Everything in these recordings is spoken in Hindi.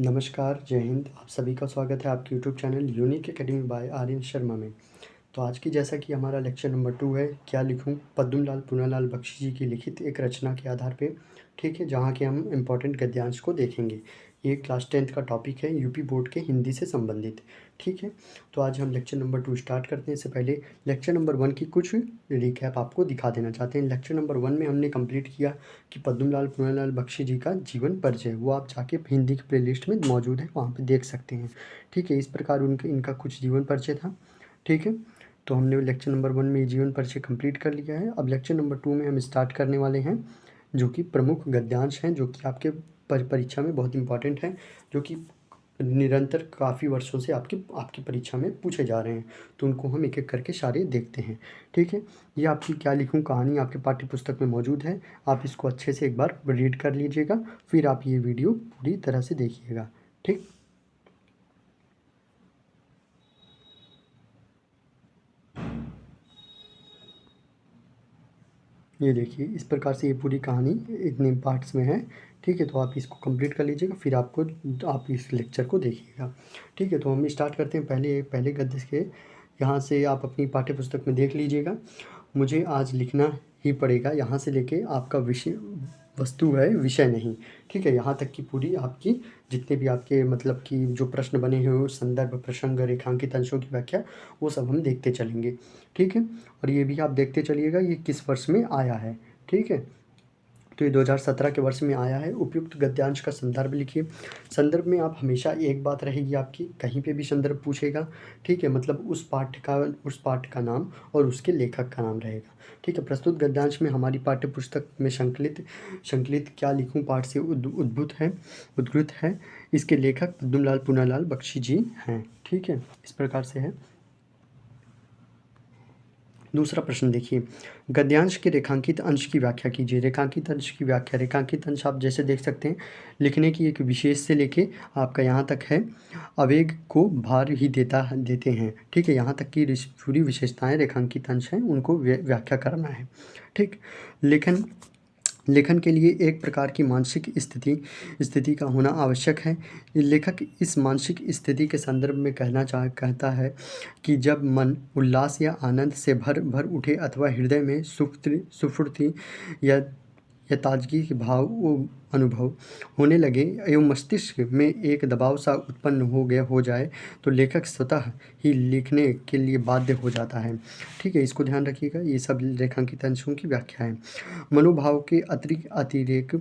नमस्कार, जय हिंद। आप सभी का स्वागत है आपके YouTube channel Unique Academy by Aryan Sharma में। तो आज की जैसा कि हमारा लेक्चर नंबर 2 है, क्या लिखूं, पद्मलाल पूनालाल बख्शी जी की लिखित एक रचना के आधार पे, ठीक है, जहाँ के हम इम्पोर्टेंट गद्यांश को देखेंगे। ये क्लास 10th का टॉपिक है, यूपी बोर्ड के हिंदी से संबंधित, ठीक है। तो आज हम लेक्चर नंबर 2 स्टार्ट करते हैं। इससे पहले लेक्चर नंबर 1 की कुछ रिकैप आपको दिखा देना चाहते हैं। लेक्चर नंबर 1 में हमने कंप्लीट किया कि पद्मलाल पूनालाल बख्शी जी का जीवन परिचय, वो आप जाके हिंदी की प्लेलिस्ट में मौजूद है, वहाँ पे देख सकते हैं, ठीक है। इस प्रकार उनके इनका कुछ जीवन परिचय था, ठीक है। तो हमने लेक्चर नंबर 1 में जीवन परिचय कंप्लीट कर लिया है। अब लेक्चर नंबर 2 में हम स्टार्ट करने वाले हैं, जो कि प्रमुख गद्यांश हैं, जो कि आपके परीक्षा में बहुत इंपॉर्टेंट हैं, जो कि निरंतर काफ़ी वर्षों से आपकी परीक्षा में पूछे जा रहे हैं। तो उनको हम एक एक करके सारे देखते हैं, ठीक है। ये आपकी क्या लिखूं कहानी आपके पाठ्य पुस्तक में मौजूद है। आप इसको अच्छे से एक बार रीड कर लीजिएगा, फिर आप ये वीडियो पूरी तरह से देखिएगा, ठीक। ये देखिए, इस प्रकार से ये पूरी कहानी इतने पार्ट्स में है, ठीक है। तो आप इसको कंप्लीट कर लीजिएगा, फिर आप इस लेक्चर को देखिएगा, ठीक है। तो हम स्टार्ट करते हैं पहले पहले गद्य के। यहाँ से आप अपनी पाठ्य पुस्तक में देख लीजिएगा। मुझे आज लिखना ही पड़ेगा, यहाँ से लेके आपका विषय वस्तु है, विषय नहीं, ठीक है। यहाँ तक की पूरी आपकी जितने भी आपके मतलब कि जो प्रश्न बने हुए, संदर्भ, प्रसंग, रेखांकित अंशों की व्याख्या, वो सब हम देखते चलेंगे, ठीक है। और ये भी आप देखते चलिएगा ये किस वर्ष में आया है, ठीक है। तो ये 2017 के वर्ष में आया है। उपयुक्त गद्यांश का संदर्भ लिखिए। संदर्भ में आप हमेशा एक बात रहेगी आपकी, कहीं पे भी संदर्भ पूछेगा, ठीक है, मतलब उस पाठ का नाम और उसके लेखक का नाम रहेगा, ठीक है। प्रस्तुत गद्यांश में हमारी पाठ्य पुस्तक में संकलित क्या लिखूं पाठ से उद्भूत है। इसके लेखक पद्मलाल पूनालाल बख्शी जी हैं, ठीक है। इस प्रकार से है। दूसरा प्रश्न देखिए, गद्यांश के रेखांकित अंश की व्याख्या कीजिए। रेखांकित अंश की व्याख्या, रेखांकित अंश आप जैसे देख सकते हैं, लिखने की एक विशेष से लेके आपका यहाँ तक है, आवेग को भार ही देते हैं, ठीक है। यहाँ तक की पूरी विशेषताएं रेखांकित अंश हैं, उनको व्याख्या करना है, ठीक। लेखन के लिए एक प्रकार की मानसिक स्थिति का होना आवश्यक है। लेखक इस मानसिक स्थिति के संदर्भ में कहता है कि जब मन उल्लास या आनंद से भर उठे, अथवा हृदय में सुफुर्ती या ताजगी के भाव अनुभव होने लगे, एवं मस्तिष्क में एक दबाव सा उत्पन्न हो जाए, तो लेखक स्वतः ही लिखने के लिए बाध्य हो जाता है, ठीक है। इसको ध्यान रखिएगा, ये सब रेखांकित अंशों की व्याख्या है। मनोभाव के अतिरेक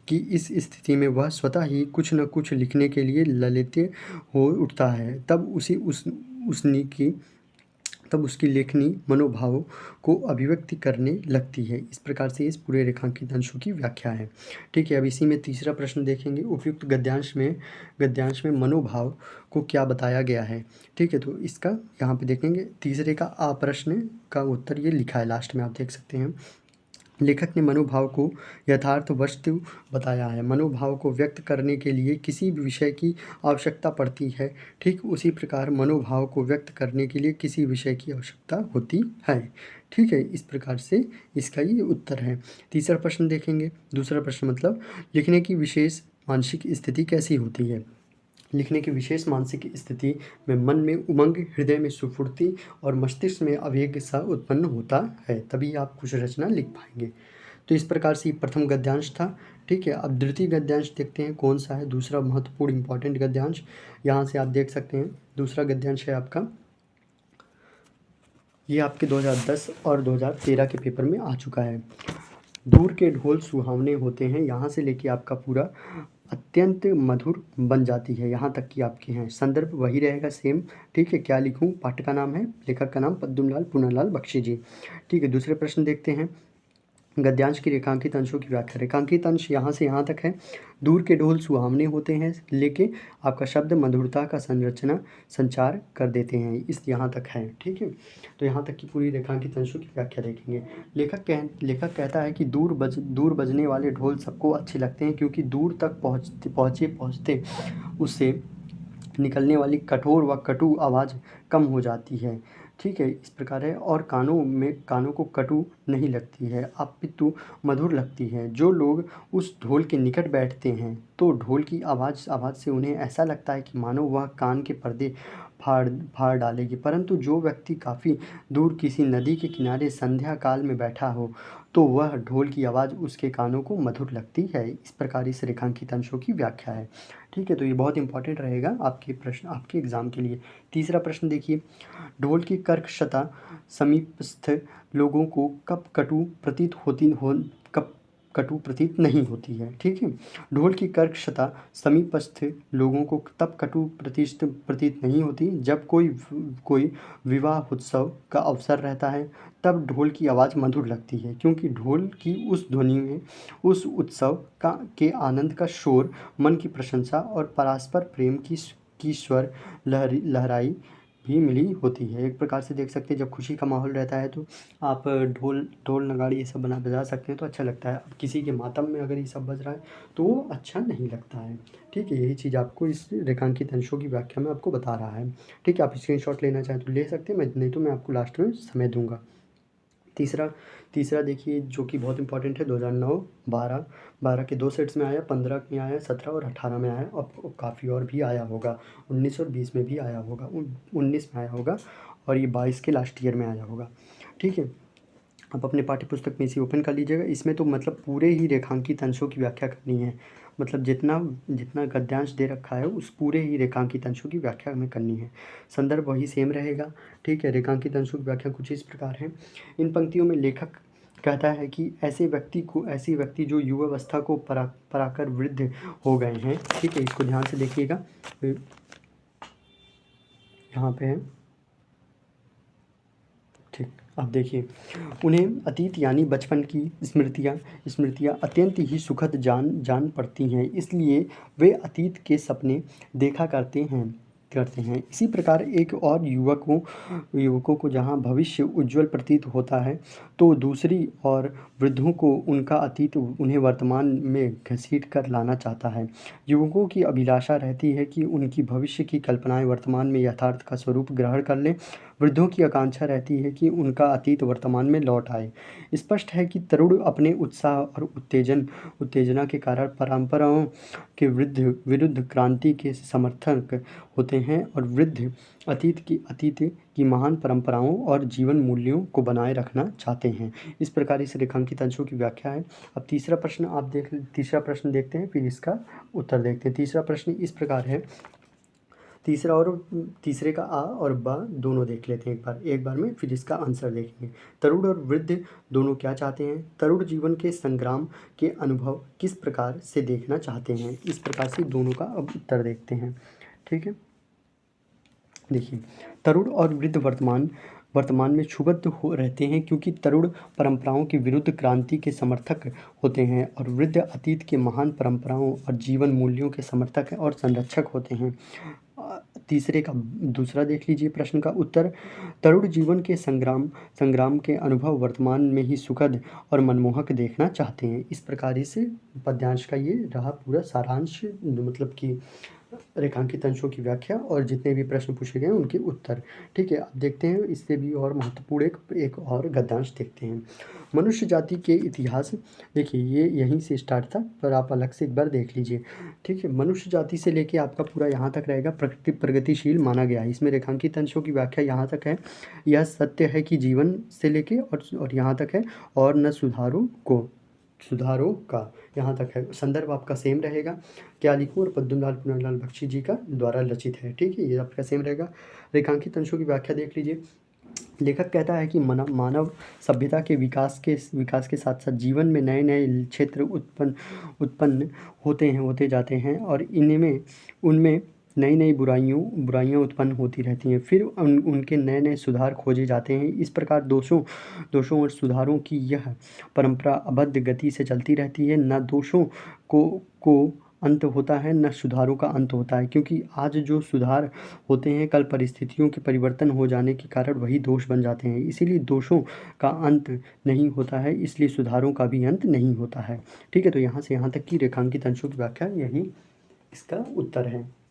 की इस स्थिति में वह स्वतः ही कुछ न कुछ लिखने के लिए ललित हो उठता है, तब उसकी लेखनी मनोभाव को अभिव्यक्ति करने लगती है। इस प्रकार से इस पूरे रेखांकित अंशों की व्याख्या है, ठीक है। अब इसी में तीसरा प्रश्न देखेंगे, उपयुक्त गद्यांश में मनोभाव को क्या बताया गया है, ठीक है। तो इसका यहाँ पे देखेंगे, तीसरे का आ प्रश्न का उत्तर ये लिखा है, लास्ट में आप देख सकते हैं। लेखक ने मनोभाव को यथार्थ वस्तु बताया है। मनोभाव को व्यक्त करने के लिए किसी भी विषय की आवश्यकता पड़ती है, ठीक उसी प्रकार मनोभाव को व्यक्त करने के लिए किसी विषय की आवश्यकता होती है, ठीक है। इस प्रकार से इसका ये उत्तर है। तीसरा प्रश्न देखेंगे। दूसरा प्रश्न मतलब लिखने की विशेष मानसिक स्थिति कैसी होती है। लिखने की विशेष मानसिक स्थिति में मन में उमंग, हृदय में सुफुर्ती और मस्तिष्क में आवेग सा उत्पन्न होता है, तभी आप कुछ रचना लिख पाएंगे। तो इस प्रकार से प्रथम गद्यांश था, ठीक है। अब द्वितीय गद्यांश देखते हैं कौन सा है, दूसरा महत्वपूर्ण इंपॉर्टेंट गद्यांश। यहाँ से आप देख सकते हैं, दूसरा गद्यांश है आपका, ये आपके 2010 और 2013 के पेपर में आ चुका है। दूर के ढोल सुहावने होते हैं, यहाँ से लेके आपका पूरा अत्यंत मधुर बन जाती है, यहाँ तक कि आपके हैं। संदर्भ वही रहेगा सेम, ठीक है। क्या लिखूं, पाठ का नाम है, लेखक का नाम पद्मलाल पूनालाल बख्शी जी, ठीक है। दूसरे प्रश्न देखते हैं, गद्यांश की रेखांकित अंशों की व्याख्या। रेखांकित अंश यहाँ से यहाँ तक है। दूर के ढोल सुहावने होते हैं, लेके आपका शब्द मधुरता का संचार कर देते हैं, इस यहाँ तक है, ठीक है। तो यहाँ तक की पूरी रेखांकित अंशों की व्याख्या देखेंगे। लेखक कहता है कि दूर बजने वाले ढोल सबको अच्छे लगते हैं, क्योंकि दूर तक पहुँचते उससे निकलने वाली कठोर व कटु आवाज़ कम हो जाती है, ठीक है, इस प्रकार है। और कानों को कटु नहीं लगती है, अपितु मधुर लगती है। जो लोग उस ढोल के निकट बैठते हैं तो ढोल की आवाज़ से उन्हें ऐसा लगता है कि मानो वह कान के पर्दे फाड़ फाड़ डालेगी। परंतु जो व्यक्ति काफ़ी दूर किसी नदी के किनारे संध्या काल में बैठा हो तो वह ढोल की आवाज़ उसके कानों को मधुर लगती है। इस प्रकार इस रेखांकित अंशों की व्याख्या है। ठीक है, तो ये बहुत इंपॉर्टेंट रहेगा आपके प्रश्न, आपके एग्ज़ाम के लिए। तीसरा प्रश्न देखिए, ढोल की कर्कशता समीपस्थ लोगों को कब कटु प्रतीत नहीं होती है। ठीक है, ढोल की कर्कशता समीपस्थ लोगों को तब कटु प्रतीत नहीं होती जब कोई विवाह उत्सव का अवसर रहता है। तब ढोल की आवाज़ मधुर लगती है, क्योंकि ढोल की उस ध्वनि में उस उत्सव के आनंद का शोर, मन की प्रशंसा और परस्पर प्रेम की स्वर लहराई भी मिली होती है। एक प्रकार से देख सकते हैं, जब खुशी का माहौल रहता है तो आप ढोल नगाड़ी ये सब बजा सकते हैं तो अच्छा लगता है। अब किसी के मातम में अगर ये सब बज रहा है तो वो अच्छा नहीं लगता है। ठीक है, यही चीज़ आपको इस रेखांकित अंशों की व्याख्या में आपको बता रहा है। ठीक है, आप स्क्रीनशॉट लेना चाहें तो ले सकते हैं, मैं नहीं तो मैं आपको लास्ट में समय दूंगा। तीसरा देखिए, जो कि बहुत इंपॉर्टेंट है, 2009-12 के 2 सेट्स में आया, 15 में आया, 17 और 18 में आया, और काफ़ी और भी आया होगा, 19 और 20 में भी आया होगा, 19 में आया होगा, और ये 22 के लास्ट ईयर में आया होगा। ठीक है, आप अपने पाठ्य पुस्तक में इसे ओपन कर लीजिएगा। इसमें तो मतलब पूरे ही रेखांकित अंशों की व्याख्या करनी है, मतलब जितना जितना गद्यांश दे रखा है उस पूरे ही रेखांकित अंशों की व्याख्या हमें करनी है। संदर्भ वही सेम रहेगा। ठीक है, रेखांकित अंशों की व्याख्या कुछ इस प्रकार है। इन पंक्तियों में लेखक कहता है कि ऐसे व्यक्ति जो युवावस्था को पराकर वृद्ध हो गए हैं। ठीक है, इसको ध्यान से देखिएगा, यहाँ पे है। ठीक, अब देखिए, उन्हें अतीत यानी बचपन की स्मृतियाँ अत्यंत ही सुखद जान पड़ती हैं, इसलिए वे अतीत के सपने देखा करते हैं। इसी प्रकार एक और युवकों को जहाँ भविष्य उज्जवल प्रतीत होता है तो दूसरी और वृद्धों को उनका अतीत उन्हें वर्तमान में घसीट कर लाना चाहता है। युवकों की अभिलाषा रहती है कि उनकी भविष्य की कल्पनाएं वर्तमान में यथार्थ का स्वरूप ग्रहण कर लें। वृद्धों की आकांक्षा रहती है कि उनका अतीत वर्तमान में लौट आए। स्पष्ट है कि तरुण अपने उत्साह और उत्तेजना के कारण परंपराओं के विरुद्ध क्रांति के समर्थक होते हैं, और वृद्ध अतीत की महान परंपराओं और जीवन मूल्यों को बनाए रखना चाहते हैं। इस प्रकार इस रेखांकित अंशों की व्याख्या है। अब तीसरा प्रश्न देखते हैं, फिर इसका उत्तर देखते हैं। तीसरा प्रश्न इस प्रकार है, तीसरे का आ और बा दोनों देख लेते हैं एक बार में, फिर इसका आंसर देखेंगे। तरुण और वृद्ध दोनों क्या चाहते हैं? तरुण जीवन के संग्राम के अनुभव किस प्रकार से देखना चाहते हैं? इस प्रकार से दोनों का अब उत्तर देखते हैं। ठीक है, देखिए, तरुण और वृद्ध वर्तमान में क्षुब्ध हो रहते हैं, क्योंकि तरुण परंपराओं के विरुद्ध क्रांति के समर्थक होते हैं और वृद्ध अतीत के महान परंपराओं और जीवन मूल्यों के समर्थक और संरक्षक होते हैं। तीसरे का दूसरा देख लीजिए प्रश्न का उत्तर। तरुण जीवन के संग्राम के अनुभव वर्तमान में ही सुखद और मनमोहक देखना चाहते हैं। इस प्रकार इस पद्यांश का ये रहा पूरा सारांश, मतलब कि रेखांकित अंशों की व्याख्या और जितने भी प्रश्न पूछे गए उनके उत्तर। ठीक है, अब देखते हैं इससे भी और महत्वपूर्ण एक और गद्यांश देखते हैं। मनुष्य जाति के इतिहास, देखिए ये यहीं से स्टार्ट था, पर आप अलग से एक बार देख लीजिए। ठीक है, मनुष्य जाति से लेके आपका पूरा यहाँ तक रहेगा। प्रकृति प्रगतिशील माना गया है, इसमें रेखांकित अंशों की व्याख्या यहाँ तक है। यह सत्य है कि जीवन से लेके और यहाँ तक है, और न सुधारों का, यहाँ तक है। संदर्भ आपका सेम रहेगा, क्या लिखूँ, और पद्मलाल पुन्नालाल बख्शी जी का द्वारा रचित है। ठीक है, ये आपका सेम रहेगा। रेखांकित अंशों की व्याख्या देख लीजिए। लेखक कहता है कि मानव सभ्यता के विकास के साथ साथ जीवन में नए नए क्षेत्र उत्पन्न होते जाते हैं, और उनमें नई नई बुराइयां उत्पन्न होती रहती हैं। फिर उनके नए नए सुधार खोजे जाते हैं। इस प्रकार दोषों और सुधारों की यह परंपरा अबाध गति से चलती रहती है। न दोषों को अंत होता है, न सुधारों का अंत होता है, क्योंकि आज जो सुधार होते हैं कल परिस्थितियों के परिवर्तन हो जाने के कारण वही दोष बन जाते हैं। इसीलिए दोषों का अंत नहीं होता है, इसलिए सुधारों का भी अंत नहीं होता है। ठीक है, तो यहाँ से यहाँ तक की रेखांकित अंशों की व्याख्या, यही इसका उत्तर है।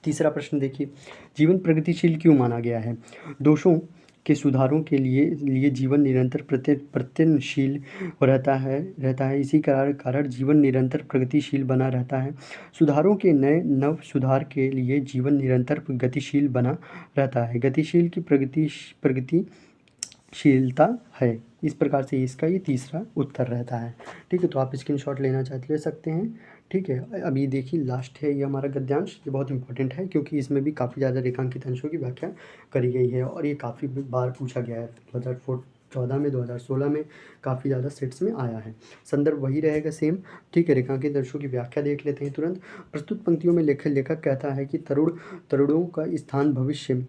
तीसरा प्रश्न देखिए, जीवन प्रगतिशील क्यों माना गया है? दोषों के सुधारों के लिए जीवन निरंतर प्रयत्नशील रहता है। इसी कारण जीवन निरंतर प्रगतिशील बना रहता है। सुधारों के नए नव सुधार के लिए जीवन निरंतर गतिशील बना रहता है। गतिशील की प्रगतिशीलता है। इस प्रकार से इसका ये तीसरा उत्तर रहता है। ठीक है, तो आप स्क्रीनशॉट लेना चाहते ले सकते हैं। ठीक है, अभी देखिए लास्ट है ये हमारा गद्यांश। ये बहुत इंपॉर्टेंट है क्योंकि इसमें भी काफ़ी ज़्यादा रेखांकित अंशों की व्याख्या करी गई है और ये काफ़ी बार पूछा गया है। 2014 में, 2016 में काफ़ी ज़्यादा सेट्स में आया है। संदर्भ वही रहेगा सेम। ठीक है, रेखांकित अंशों की व्याख्या देख लेते हैं तुरंत। प्रस्तुत पंक्तियों में लेखक कहता है कि तरुणों का स्थान भविष्य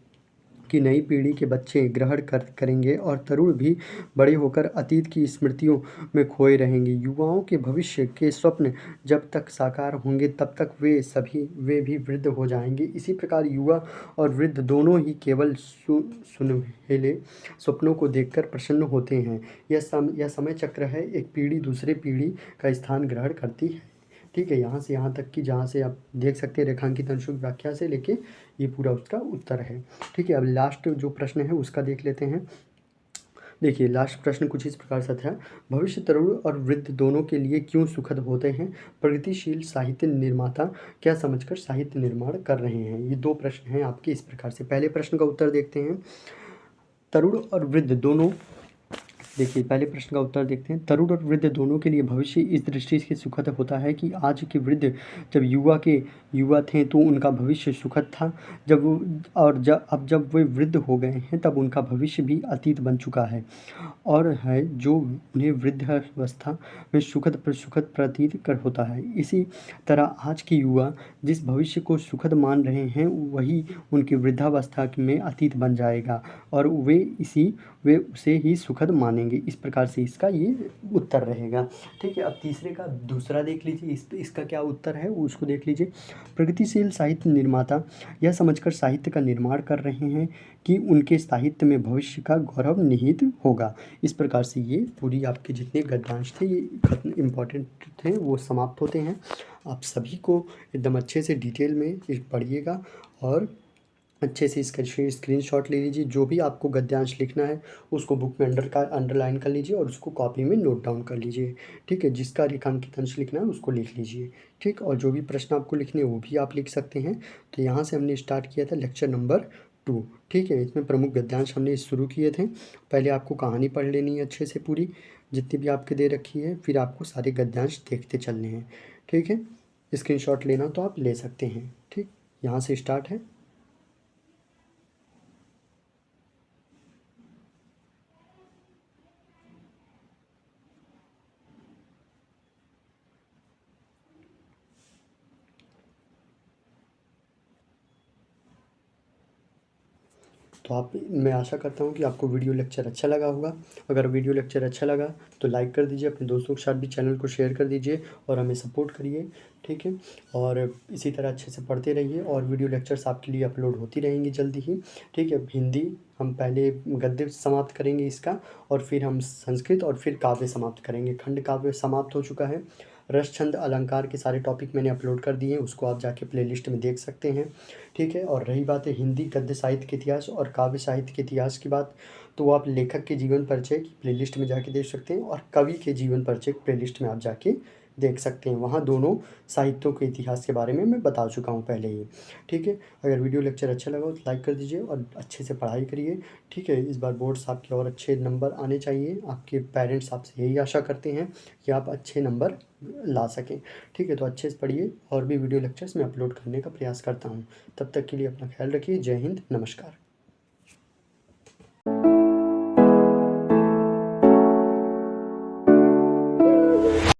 की नई पीढ़ी के बच्चे ग्रहण करेंगे और तरुण भी बड़े होकर अतीत की स्मृतियों में खोए रहेंगे। युवाओं के भविष्य के स्वप्न जब तक साकार होंगे तब तक वे भी वृद्ध हो जाएंगे। इसी प्रकार युवा और वृद्ध दोनों ही केवल सुनहले स्वप्नों को देखकर प्रसन्न होते हैं। यह समय चक्र है, एक पीढ़ी दूसरे पीढ़ी का स्थान ग्रहण करती है। ठीक है, यहाँ से यहाँ तक कि जहाँ से आप देख सकते हैं रेखांकित अंशों की व्याख्या से लेके ये पूरा उसका उत्तर है। ठीक है, अब लास्ट जो प्रश्न है उसका देख लेते हैं। देखिए लास्ट प्रश्न कुछ इस प्रकार से था, भविष्य तरुण और वृद्ध दोनों के लिए क्यों सुखद होते हैं? प्रगतिशील साहित्य निर्माता क्या समझकर साहित्य निर्माण कर रहे हैं? ये दो प्रश्न हैं आपके इस प्रकार से। पहले प्रश्न का उत्तर देखते हैं। तरुण और वृद्ध दोनों, देखिए पहले प्रश्न का उत्तर देखते हैं। तरुण और वृद्ध दोनों के लिए भविष्य इस दृष्टि से सुखद होता है कि आज के वृद्ध जब युवा थे तो उनका भविष्य सुखद था। जब वे वृद्ध हो गए हैं तब उनका भविष्य भी अतीत बन चुका है और है जो उन्हें वृद्धावस्था में सुखद प्रतीत कर होता है। इसी तरह आज के युवा जिस भविष्य को सुखद मान रहे हैं वही उनकी वृद्धावस्था में अतीत बन जाएगा और वे उसे ही सुखद मानेंगे। इस प्रकार से इसका ये उत्तर रहेगा। ठीक है, अब तीसरे का दूसरा देख लीजिए, इसका क्या उत्तर है उसको देख लीजिए। प्रगतिशील साहित्य निर्माता यह समझकर साहित्य का निर्माण कर रहे हैं कि उनके साहित्य में भविष्य का गौरव निहित होगा। इस प्रकार से ये पूरी आपके जितने गद्यांश थे ये खत्म इम्पॉर्टेंट थे वो समाप्त होते हैं। आप सभी को एकदम अच्छे से डिटेल में पढ़िएगा और अच्छे से इसका स्क्रीनशॉट ले लीजिए। जो भी आपको गद्यांश लिखना है उसको बुक में अंडरलाइन कर लीजिए और उसको कॉपी में नोट डाउन कर लीजिए। ठीक है, जिसका रेखांकित अंश लिखना है उसको लिख लीजिए। ठीक, और जो भी प्रश्न आपको लिखने हैं वो भी आप लिख सकते हैं। तो यहाँ से हमने स्टार्ट किया था लेक्चर नंबर 2। ठीक है, इसमें प्रमुख गद्यांश हमने शुरू किए थे। पहले आपको कहानी पढ़ लेनी है अच्छे से पूरी जितनी भी आपके दे रखी है, फिर आपको सारे गद्यांश देखते चलने हैं। ठीक है, स्क्रीनशॉट लेना तो आप ले सकते हैं। ठीक, यहाँ से स्टार्ट है। तो मैं आशा करता हूँ कि आपको वीडियो लेक्चर अच्छा लगा होगा। अगर वीडियो लेक्चर अच्छा लगा तो लाइक कर दीजिए, अपने दोस्तों के साथ भी चैनल को शेयर कर दीजिए और हमें सपोर्ट करिए। ठीक है, और इसी तरह अच्छे से पढ़ते रहिए और वीडियो लेक्चर्स आपके लिए अपलोड होती रहेंगी जल्दी ही। ठीक है, हिंदी हम पहले गद्य समाप्त करेंगे इसका और फिर हम संस्कृत और फिर काव्य समाप्त करेंगे। खंड काव्य समाप्त हो चुका है। रस छंद अलंकार के सारे टॉपिक मैंने अपलोड कर दिए हैं, उसको आप जाके प्लेलिस्ट में देख सकते हैं। ठीक है, और रही बात है हिंदी गद्य साहित्य के इतिहास और काव्य साहित्य के इतिहास की बात, तो वो आप लेखक के जीवन परिचय की प्लेलिस्ट में जाके देख सकते हैं और कवि के जीवन परिचय प्लेलिस्ट में आप जाके देख सकते हैं। वहाँ दोनों साहित्यों के इतिहास के बारे में मैं बता चुका हूँ पहले ही। ठीक है, अगर वीडियो लेक्चर अच्छा लगा तो लाइक कर दीजिए और अच्छे से पढ़ाई करिए। ठीक है, इस बार बोर्ड्स आपके और अच्छे नंबर आने चाहिए। आपके पेरेंट्स आपसे यही आशा करते हैं कि आप अच्छे नंबर ला सकें। ठीक है, तो अच्छे से पढ़िए और भी वीडियो लेक्चर्स मैं अपलोड करने का प्रयास करता हूँ। तब तक के लिए अपना ख्याल रखिए। जय हिंद, नमस्कार।